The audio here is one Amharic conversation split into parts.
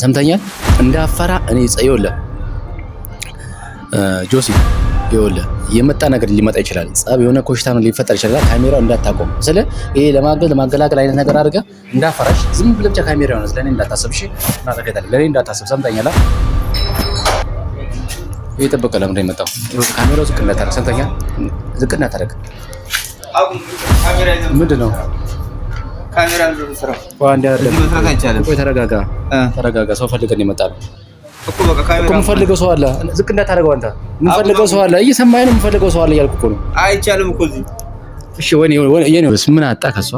ሰምተኛል እንዳፈራ እኔ ጸየውለ ጆሲ ይወለ የመጣ ነገር ሊመጣ ይችላል። ጻብ የሆነ ኮሽታ ነው ሊፈጠር ይችላል። ካሜራው እንዳታቆም ስለ ይሄ ለማገላገል አይነት ነገር አድርጋ እንዳፈራሽ ዝም ብለህ ብቻ ካሜራው ነው ለኔ እንዳታስብ። እሺ እና ተከታተል ለኔ እንዳታስብ። ሰምተኛል እየጠበቀ ለምን እንደመጣው ካሜራው ዝቅ እንዳታረግ። ሰምተኛል ዝቅ እንዳታረግ። ምንድነው ካሜራ ነው ስራ ዋንዳ አይደለም። ቆይ ተረጋጋ። ሰው ፈልገን ይመጣል እኮ በቃ ካሜራ የምፈልገው ሰው አለ። ዝቅ እንዳታረገው አንተ የምፈልገው ሰው አለ። እየሰማኸኝ ነው? የምፈልገው ሰው አለ እያልኩ እኮ ነው። አይቻልም እኮ እዚህ። እሺ ወይኔ ምን አጣ ከሷ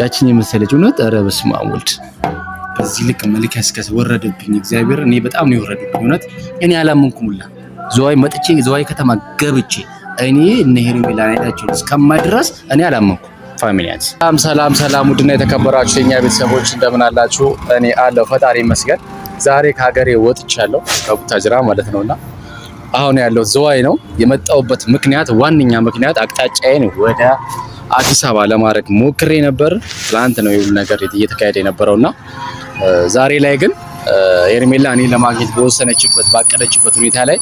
ያቺን የመሰለች እውነት። ኧረ በስመ አብ ወልድ በዚህ ልክ መልክ ያስከስ ወረደብኝ። እግዚአብሔር እኔ በጣም ነው የወረደብኝ እውነት። እኔ አላመንኩምላ ዝዋይ መጥቼ ዝዋይ ከተማ ገብቼ እኔ እነ ሄርሜላ አይታችሁ እስከማድረስ እኔ አላመንኩም። ፋሚሊያንስ ሰላም ውድና የተከበራችሁ የኛ ቤተሰቦች እንደምን አላችሁ? እኔ አለሁ ፈጣሪ ይመስገን። ዛሬ ከሀገሬ ወጥቻለሁ ከቡታጅራ ማለት ነውና አሁን ያለው ዝዋይ ነው። የመጣውበት ምክንያት ዋነኛ ምክንያት አቅጣጫዬን ወደ አዲስ አበባ ለማድረግ ሞክሬ ነበር። ትላንት ነው ይሁን ነገር እየተካሄደ የነበረውና ዛሬ ላይ ግን ሄርሜላ እኔ ለማግኘት በወሰነችበት ባቀደችበት ሁኔታ ላይ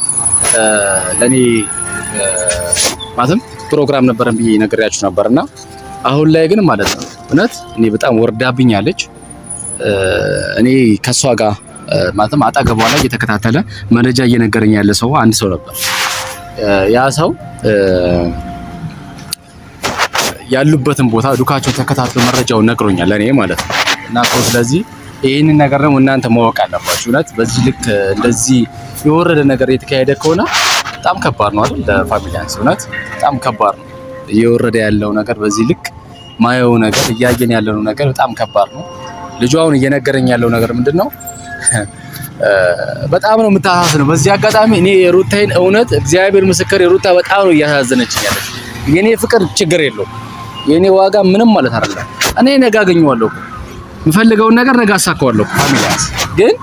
ለኔ ማለትም ፕሮግራም ነበረን ብዬ ነግሬያችሁ ነበርና አሁን ላይ ግን ማለት ነው እውነት እኔ በጣም ወርዳብኛለች። እኔ ከሷ ጋር ማለትም አጠገቧ ላይ እየተከታተለ መረጃ እየነገረኝ ያለ ሰው አንድ ሰው ነበር። ያ ሰው ያሉበትን ቦታ ዱካቸው ተከታትሎ መረጃውን ነግሮኛል ለኔ ማለት ነው። እና ስለዚህ ይሄንን ነገር ደግሞ እናንተ ማወቅ አለባችሁ። እውነት በዚህ ልክ እንደዚህ የወረደ ነገር እየተካሄደ ከሆነ በጣም ከባድ ነው አይደል? ለፋሚሊያንስ እውነት በጣም ከባድ ነው እየወረደ ያለው ነገር። በዚህ ልክ ማየው ነገር እያየን ያለው ነገር በጣም ከባድ ነው። ልጁ አሁን እየነገረኝ ያለው ነገር ምንድነው? በጣም ነው የምታሳዝነው። በዚህ አጋጣሚ እኔ የሩታይን እውነት እግዚአብሔር ምስክር የሩታ በጣም ነው እያሳዘነችኝ ያለች። የኔ ፍቅር ችግር የለውም የኔ ዋጋ ምንም ማለት አይደለም። እኔ ነገ አገኘዋለሁ የምፈልገውን ነገር ነገ አሳካዋለሁ። ፋሚሊያንስ ግን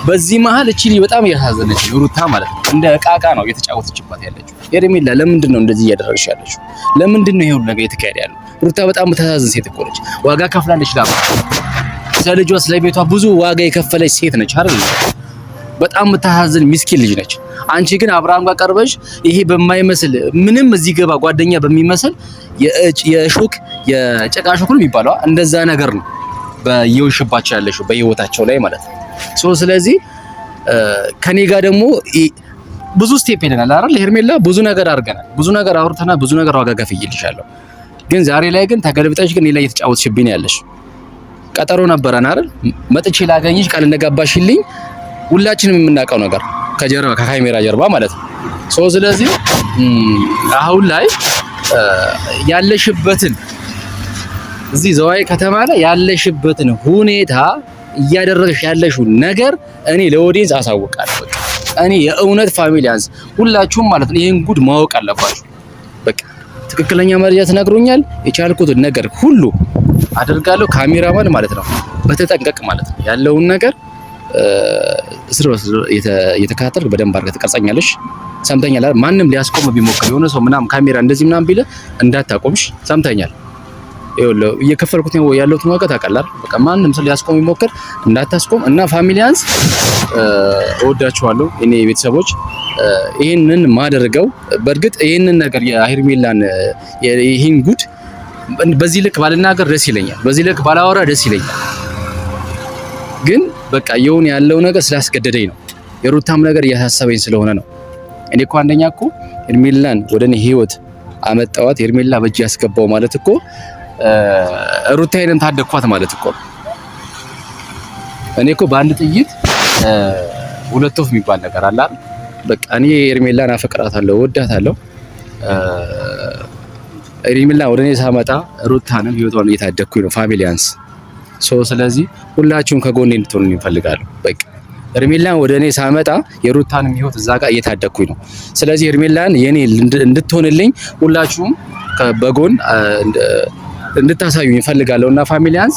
በዚህ መሀል እቺ ልጅ በጣም እያሳዘነችኝ ሩታ ማለት ነው። እንደ ዕቃ ነው እየተጫወተችባት ያለችው። ሄርሜላ ለምንድን ነው እንደዚህ እያደረግሽ ያለችው? ለምንድን ነው ይሄ ሁሉ ነገር እየተካሄደ ያለው? ሩታ በጣም የምታሳዝን ሴት እኮ ነች። ዋጋ ከፍላለች ስለልጇ ስለቤቷ ብዙ ዋጋ የከፈለች ሴት ነች አይደል? በጣም የምታሳዝን ሚስኪን ልጅ ነች። አንቺ ግን አብርሃም ጋር ቀርበሽ ይሄ በማይመስል ምንም እዚህ ገባ ጓደኛ በሚመስል የሾክ የጨቃ ሾክ ነው የሚባለው እንደዛ ነገር ነው በየውሽባቸው ያለሽው በህይወታቸው ላይ ማለት ነው። ስለዚህ ከኔ ጋር ደግሞ ብዙ ስቴፕ ሄደናል አይደል? ሄርሜላ ብዙ ነገር አድርገናል፣ ብዙ ነገር አውርተናል፣ ብዙ ነገር ዋጋ ከፍዬልሻለሁ። ግን ዛሬ ላይ ግን ተገልብጠሽ ግን ሌላ እየተጫወትሽብኝ ያለሽ። ቀጠሮ ነበረን አይደል? መጥቼ ላገኝሽ ቃል እንደገባሽልኝ ሁላችንም የምናውቀው ነገር ከጀርባ ከካሜራ ጀርባ ማለት ነው። ስለዚህ አሁን ላይ ያለሽበትን እዚህ ዘዋይ ከተማ ላይ ያለሽበትን ሁኔታ እያደረግሽ ያለሽው ነገር እኔ ለኦዲየንስ አሳውቃለሁ። በቃ እኔ የእውነት ፋሚሊያንስ ሁላችሁም ማለት ነው ይሄን ጉድ ማወቅ አለባችሁ። በቃ ትክክለኛ መረጃ ተነግሮኛል። የቻልኩትን ነገር ሁሉ አደርጋለሁ። ካሜራማን ማለት ነው በተጠንቀቅ ማለት ነው ያለውን ነገር እስር እየተከታተልክ በደንብ አድርገህ ትቀርጸኛለሽ። ሰምተኛል? ማንም ሊያስቆም ቢሞክር የሆነ ሰው ምናምን ካሜራ እንደዚህ ምናምን ቢለ እንዳታቆምሽ። ሰምተኛል? ይኸውልህ እየከፈልኩት ያለሁት ዋጋ ታውቃለህ። በቃ ማንም ሰው ሊያስቆም ቢሞክር እንዳታስቆም። እና ፋሚሊያንስ እወዳችኋለሁ እኔ ቤተሰቦች። ይሄንን ማደርገው በእርግጥ ይሄንን ነገር የሄርሜላን ይሄን ጉድ በዚህ ልክ ባልናገር ደስ ይለኛል፣ በዚህ ልክ ባላወራ ደስ ይለኛል። ግን በቃ የሆነ ያለው ነገር ስላስገደደኝ ነው። የሩታም ነገር እያሳሰበኝ ስለሆነ ነው። እኔ እኮ አንደኛ እኮ ሄርሜላን ወደኔ ህይወት አመጣዋት ሄርሜላ በእጅ ያስገባው ማለት እኮ ሩታዬንም ታደኳት ማለት እኮ። እኔ እኮ በአንድ ጥይት ሁለት ወፍ የሚባል ነገር አለ አይደል? በቃ እኔ ሄርሜላን አፈቅራታለሁ፣ ወዳታለሁ። ሄርሜላ ወደኔ ሳመጣ ሩታንም ህይወቷን እየታደኩኝ ነው ፋሚሊያንስ። ስለዚህ ሁላችሁም ከጎኔ እንድትሆኑ እፈልጋለሁ። በቃ ሄርሜላን ወደኔ ሳመጣ የሩታንም ህይወት እዛ ጋር እየታደኩኝ ነው። ስለዚህ ሄርሜላን የኔ እንድትሆንልኝ ሁላችሁም በጎን እንድታሳዩኝ እፈልጋለሁ። እና ፋሚሊያንስ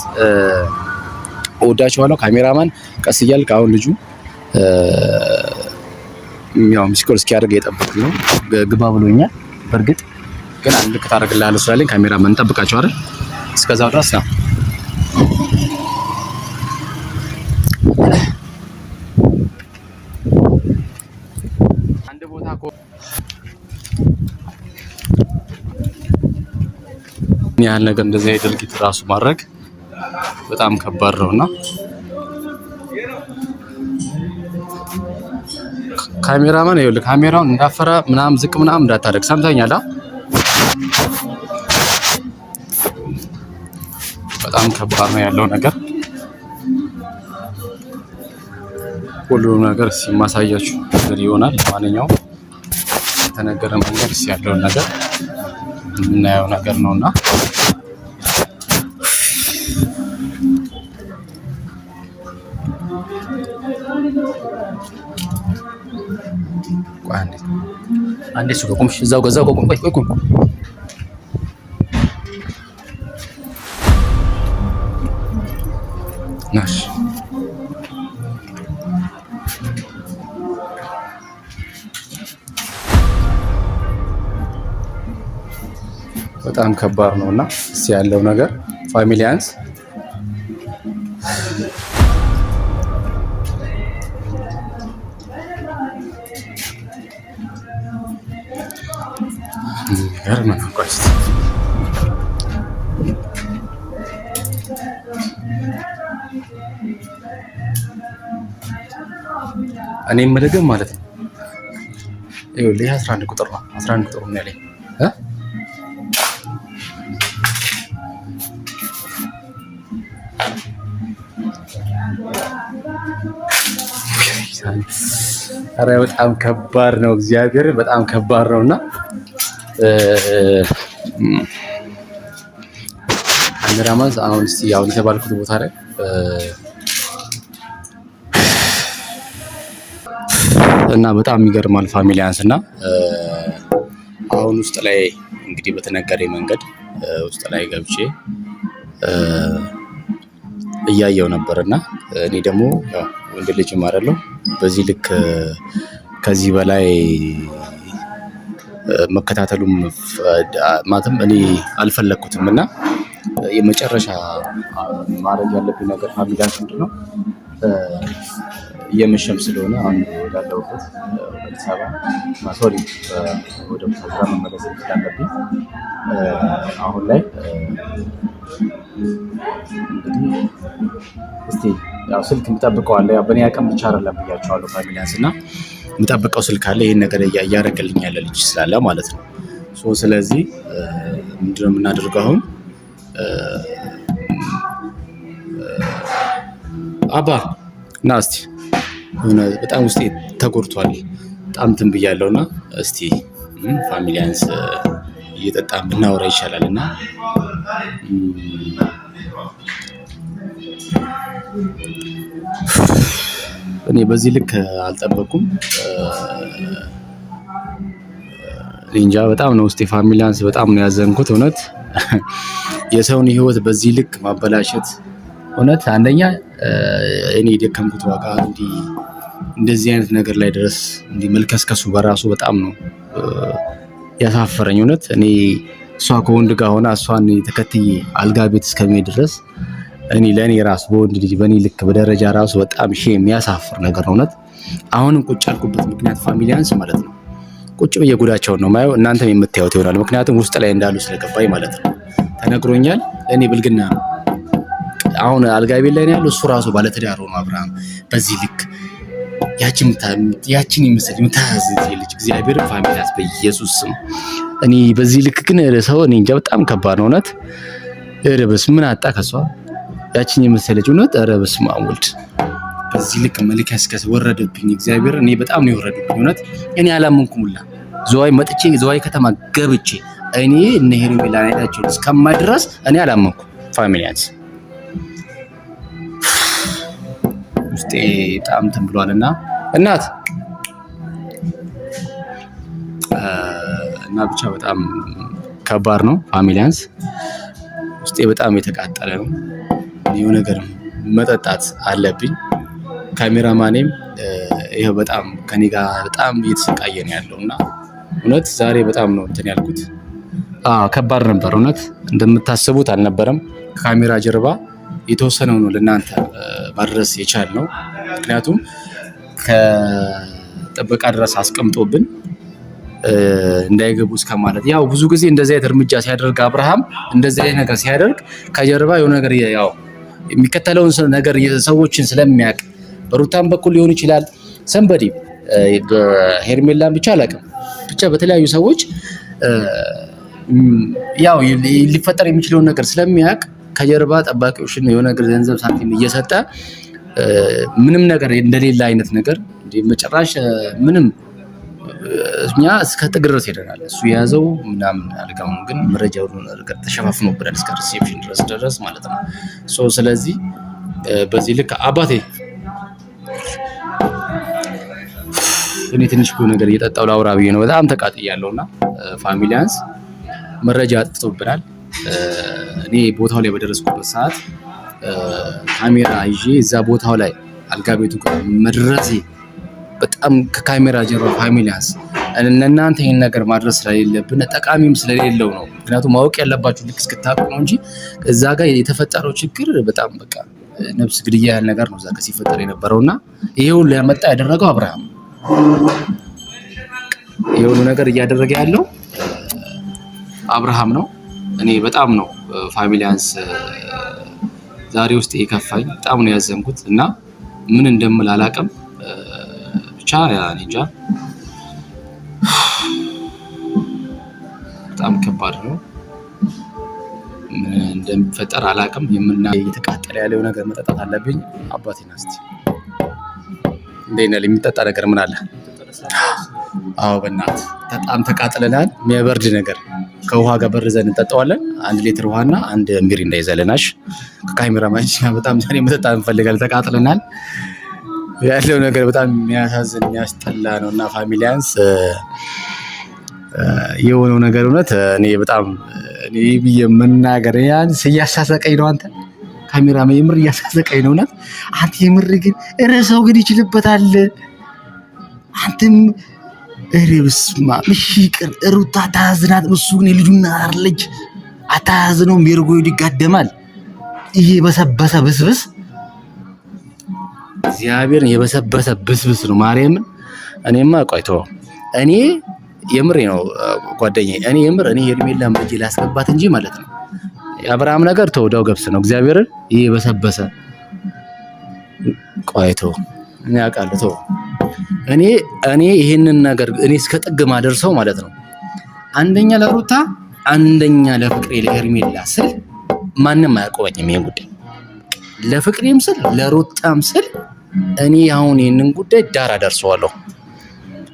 እወዳችኋለሁ። ካሜራማን ቀስ እያልክ አሁን ልጁ ያው ምስኮር እስኪያደርግ እየጠበኩኝ ነው። ግባ ብሎኛል። በእርግጥ ግን አንድ ልክ ታደርግልሃለህ ስላለኝ ካሜራማን እንጠብቃቸው አይደል? እስከዛው ድረስ ነው ያህል ነገር እንደዚህ አይነት ድርጊት ራሱ ማድረግ በጣም ከባድ ነውና ካሜራማን ይኸውልህ ካሜራውን እንዳፈራ ምናምን ዝቅ ምናምን እንዳታደርግ ሰምተኛል። በጣም ከባድ ነው ያለው ነገር ሁሉም ነገር ሲማሳያችሁ ነገር ይሆናል። ማንኛውም የተነገረ መንገድ ያለውን ነገር የምናየው ነገር ነውና አንዴ እሱ ቆምሽ እዛው ቆም ቆይ ናሽ በጣም ከባድ ነውና ያለው ነገር ፋሚሊያንስ እኔ የምልህ ማለት ነው ይኸውልህ 11 ቁጥር ነው 11 ቁጥር ነው ያለኝ ኧረ በጣም ከባድ ነው። እግዚአብሔር በጣም ከባድ ነውና ካሜራማን አሁን እስቲ ያው የተባልኩት ቦታ ላይ እና በጣም ይገርማል ፋሚሊያንስ እና አሁን ውስጥ ላይ እንግዲህ በተነገረኝ መንገድ ውስጥ ላይ ገብቼ እያየው ነበርና እኔ ደግሞ ያው ወንድ ልጅም አይደለሁ በዚህ ልክ ከዚህ በላይ መከታተሉም ማለትም እኔ አልፈለኩትም እና የመጨረሻ ማድረግ ያለብኝ ነገር ፋሚሊያንስ ምንድነው እየመሸም ስለሆነ አሁን ወዳለሁበት አዲስ አበባ ሶሪ ወደ ቡታጅራ መመለስ ስላለብኝ አሁን ላይ እንግዲህ እስቲ ያው ስልክ የምጠብቀው አለ ያው በእኔ አቅም ብቻ አይደለም ብያቸዋለሁ ፋሚሊያንስ እና የምጠብቀው ስልክ አለ ይሄን ነገር እያደረገልኝ ያለ ልጅ ስላለ ማለት ነው። ስለዚህ ምንድነው የምናደርገው አሁን አባ ና እስቲ በጣም ውስጤ ተጎድቷል በጣም እንትን ብያለሁና እስቲ ፋሚሊያንስ እየጠጣን ብናወራ ይሻላልና እኔ በዚህ ልክ አልጠበኩም። እንጃ በጣም ነው ውስጤ ፋሚሊያንስ በጣም ነው ያዘንኩት። እውነት የሰውን ህይወት በዚህ ልክ ማበላሸት እውነት አንደኛ እኔ የደከምኩት ዋጋ እንደዚህ አይነት ነገር ላይ ድረስ መልከስከሱ በራሱ በጣም ነው ያሳፈረኝ። እውነት እኔ እሷ ከወንድ ጋር ሆና እሷን ተከትዬ አልጋ ቤት እስከሚሄድ ድረስ ለእኔ ራሱ በወንድ ልጅ በእኔ ልክ በደረጃ ራሱ በጣም የሚያሳፍር ነገር ነው። እውነት አሁንም ቁጭ ያልኩበት ምክንያት ፋሚሊያንስ ማለት ነው ቁጭ ብዬ ጉዳቸውን ነው ማየው እናንተም የምታዩት ይሆናል። ምክንያቱም ውስጥ ላይ እንዳሉ ስለገባኝ ማለት ነው ተነግሮኛል። እኔ ብልግና ነው አሁን አልጋ ቤት ላይ ነው ያለው እሱ ራሱ ባለትዳር ሆኖ አብርሃም በዚህ ልክ ያችን ይመስል የምታዝ ልጅ እግዚአብሔር ፋሚሊያንስ በኢየሱስ ስም እኔ በዚህ ልክ ግን ሰው እኔ እንጃ በጣም ከባድ ነው። እውነት እረበስ ምን አጣ ከሷ ያችን የመሰለች እውነት እረበስ ማውልድ በዚህ ልክ መልከስከስ ወረደብኝ። እግዚአብሔር እኔ በጣም ነው የወረደብኝ። እውነት እኔ አላመንኩምላ ዘዋይ መጥቼ ዘዋይ ከተማ ገብቼ እኔ እነ ሄርሜላ አይናቸው እስከማይድረስ እኔ አላመንኩም ፋሚሊያንስ ውስጤ በጣም እንትን ብሏልና እናት እና ብቻ በጣም ከባድ ነው ፋሚሊያንስ ውስጤ በጣም የተቃጠለ ነው። ይሄው ነገር መጠጣት አለብኝ። ካሜራማኔም ይሄው በጣም ከኔ ጋር በጣም እየተሰቃየ ነው ያለውና እውነት ዛሬ በጣም ነው እንትን ያልኩት። ከባድ ነበር እውነት እንደምታስቡት አልነበረም። ከካሜራ ጀርባ የተወሰነው ነው ለእናንተ ማድረስ የቻልነው። ምክንያቱም ከጥበቃ ድረስ አስቀምጦብን እንዳይገቡ እስከማለት ያው ብዙ ጊዜ እንደዚህ አይነት እርምጃ ሲያደርግ አብርሃም እንደዚህ አይነት ነገር ሲያደርግ ከጀርባ የሆነ ነገር ያው የሚከተለውን ነገር ሰዎችን ስለሚያውቅ በሩታም በኩል ሊሆን ይችላል ሰንበዲ በሄርሜላም ብቻ አላውቅም ብቻ በተለያዩ ሰዎች ያው ሊፈጠር የሚችለውን ነገር ስለሚያውቅ ከጀርባ ጠባቂዎችን የሆነ ነገር ገንዘብ ሳንቲም እየሰጠ ምንም ነገር እንደሌለ አይነት ነገር መጨረሻ ምንም እኛ እስከ ጥግ ድረስ ሄደናል። እሱ የያዘው ምናምን አልጋውን ግን መረጃው ነገር ተሸፋፍኖብናል እስከ ሪሴፕሽን ድረስ ማለት ነው። ስለዚህ በዚህ ልክ አባቴ እኔ ትንሽ ነገር እየጠጣው ላውራ ብዬ ነው። በጣም ተቃጥያለሁና ፋሚሊያንስ መረጃ አጥፍቶብናል። እኔ ቦታው ላይ በደረስኩበት ሰዓት ካሜራ ይዤ እዛ ቦታው ላይ አልጋ ቤቱ መድረሴ በጣም ከካሜራ ጀርባ ፋሚሊያንስ እናንተ ይሄን ነገር ማድረስ ስለሌለብን ጠቃሚም ስለሌለው ነው። ምክንያቱም ማወቅ ያለባችሁ ልክ እስክታውቁ ነው እንጂ እዛ ጋር የተፈጠረው ችግር በጣም በቃ ነፍስ ግድያ ያለ ነገር ነው እዛ ጋር ሲፈጠር የነበረውና ይሄው ሊያመጣ ያደረገው አብርሃም የሆነ ነገር እያደረገ ያለው አብርሃም ነው። እኔ በጣም ነው ፋሚሊያንስ ዛሬ ውስጥ የከፋኝ በጣም ነው ያዘንኩት እና ምን እንደምል አላውቅም። ብቻ ያኔ እንጃ በጣም ከባድ ነው። ምን እንደሚፈጠር አላውቅም። እየተቃጠለ ያለው ነገር መጠጣት አለብኝ። አባቴና እስቲ እንደኔ የሚጠጣ ነገር ምን አለ? አዎ በእናትህ በጣም ተቃጥለናል። የሚያበርድ ነገር ከውሃ ጋር በርዘን እንጠጣዋለን። 1 ሊትር ውሃና 1 ሚሪንዳ ይዘለናሽ ከካሜራማን በጣም ዛሬ መጠጣት እንፈልጋለን። ተቃጥለናል። ያለው ነገር በጣም የሚያሳዝን የሚያስጠላ ነውና ፋሚሊያንስ የሆነው ነገር እውነት እኔ በጣም ብዬ መናገር ያን ሲያሳሰቀኝ ነው። አንተ ካሜራማን የምር እያሳሰቀኝ ነው። እውነት አንተ የምር ግን እረሰው ግን ይችልበታል። አንተም እረብስማ ምሽቅር ሩታ ታዝናት እሱ ግን ልጁና አርልጅ አታዝነው ሜርጎ ይጋደማል። ይሄ በሰበሰ ብስብስ እግዚአብሔር የበሰበሰ ብስብስ ነው ማርያምን። እኔማ ቆይቶ እኔ የምሬ ነው ጓደኛዬ እኔ የምር እኔ ሄርሜላን በእጄ ላስገባት እንጂ ማለት ነው የአብርሃም ነገር ተወዳው ገብስ ነው። እግዚአብሔርን ይሄ በሰበሰ ቆይቶ እኔ አውቃለሁ። እኔ ይሄንን ነገር እኔ እስከ ጥግ ማደርሰው ማለት ነው አንደኛ ለሩታ አንደኛ ለፍቅሬ ለሄርሜላ ስል ማንንም አያቆመኝም። ይሄን ጉዳይ ለፍቅሬም ስል ለሩታም ስል እኔ አሁን ይሄንን ጉዳይ ዳር አደርሰዋለሁ።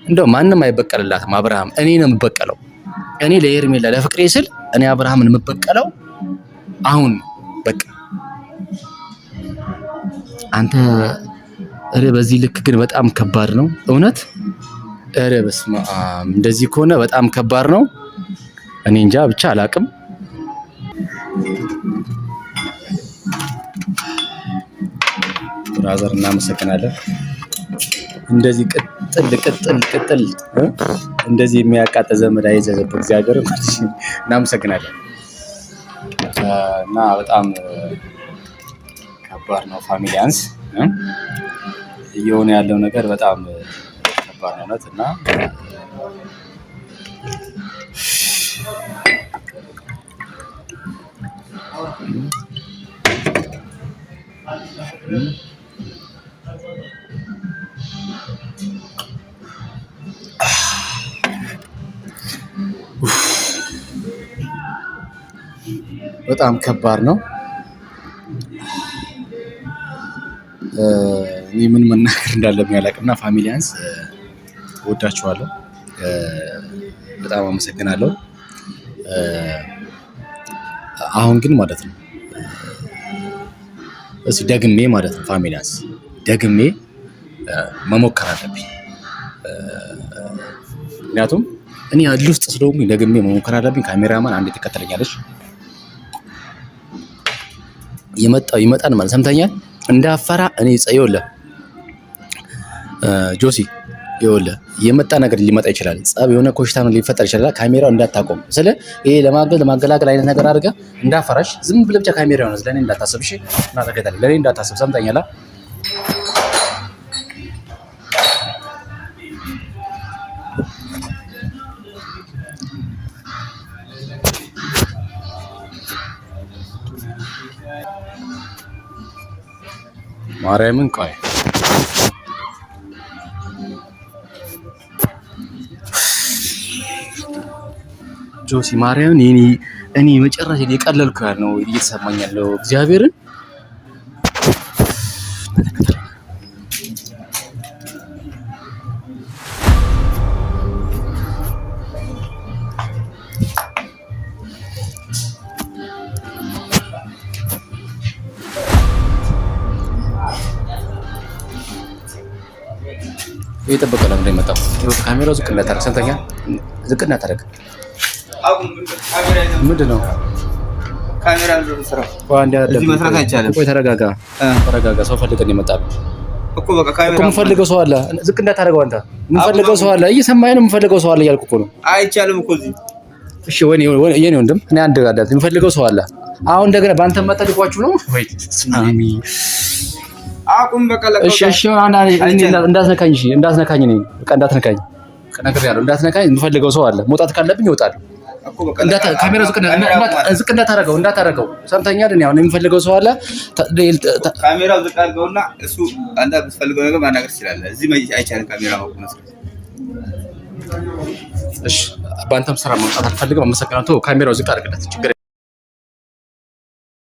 እንደው ማንንም አይበቀልላትም አብርሃም እኔ ነው የምበቀለው። እኔ ለሄርሜላ ለፍቅሬ ስል እኔ አብርሃምን የምበቀለው አሁን በቃ አንተ በዚህ ልክ ግን በጣም ከባድ ነው እውነት። በስመ አብ እንደዚህ ከሆነ በጣም ከባድ ነው። እኔ እንጃ ብቻ አላቅም። ብራዘር እናመሰግናለን። እንደዚህ ቅጥል እንደዚህ የሚያቃጥል ዘመድ አይዘዘብ እግዚአብሔር እናመሰግናለን። እና በጣም ከባድ ነው ፋሚሊያንስ እየሆነ ያለው ነገር በጣም ከባድ ነው እና በጣም ከባድ ነው። እኔ ምን መናገር እንዳለብኝ አላውቅምና ፋሚሊያንስ ወዳችኋለሁ። በጣም አመሰግናለሁ። አሁን ግን ማለት ነው እስኪ ደግሜ ማለት ነው ፋሚሊያንስ ደግሜ መሞከር አለብኝ። ምክንያቱም እኔ አድል ውስጥ ስለሆንኩኝ ደግሜ መሞከር አለብኝ። ካሜራማን አንዴ ትከተለኛለች። ይመጣል ማለት ሰምተኛል እንዳፈራ እኔ ጸየውለ ጆሲ ይወለ የመጣ ነገር ሊመጣ ይችላል። ጸብ የሆነ ኮሽታ ነው ሊፈጠር ይችላል። ካሜራው እንዳታቆም ስለ ይሄ ለማገላገል አይነት ነገር አድርጋ እንዳፈራሽ ዝም ብለህ ብቻ ካሜራው ነው ለኔ እንዳታስብ እሺ። እና ተከታተል ለኔ እንዳታስብ ሰምተኛላ። ማርያምን ቆይ ጆሲ ማርያምን እኔ መጨረሻ የቀለልኩ ነው እየተሰማኝ ያለው እግዚአብሔርን እየጠበቀ ነው እንደሚመጣው ካሜራው ዝቅ እንዳታረግ ሰንተኛ ዝቅ እንዳታረግ ምንድን ነው ካሜራ ነው ስራው እዚህ መስራት አይቻልም ቆይ ተረጋጋ ሰው ፈልገን ይመጣል እኮ በቃ ካሜራ የምፈልገው ሰው አለ ዝቅ እንዳታረገው አንተ የምፈልገው ሰው አለ እየሰማኸኝ ነው የምፈልገው ሰው አለ እያልኩ እኮ ነው አይቻልም እኮ እዚህ እሺ የኔ ወንድም እኔ አንድ ጋር የምፈልገው ሰው አለ አሁን እንደገና ባንተ መጣልኳችሁ ነው ወይ ስማሚ አቁም በቃ ለቀቀ እሺ እንዳትነካኝ ነኝ በቃ እንዳትነካኝ ከነገር ያለው እንዳትነካኝ የምፈልገው ሰው አለ መውጣት ካለብኝ እወጣለሁ እኮ በቃ ካሜራ ዝቅ እንዳታረገው ሰምተኛል እኔ አሁን የምፈልገው ሰው አለ ካሜራው ዝቅ አድርገውና እሱ አንተ የምትፈልገው ነገር ማናገር ይችላል እዚህ አይቻልም ካሜራ ማቆም ነው እሺ ባንተም ስራ መውጣት አልፈልግም አመሰግናለሁ ካሜራው ዝቅ አድርግለት ችግር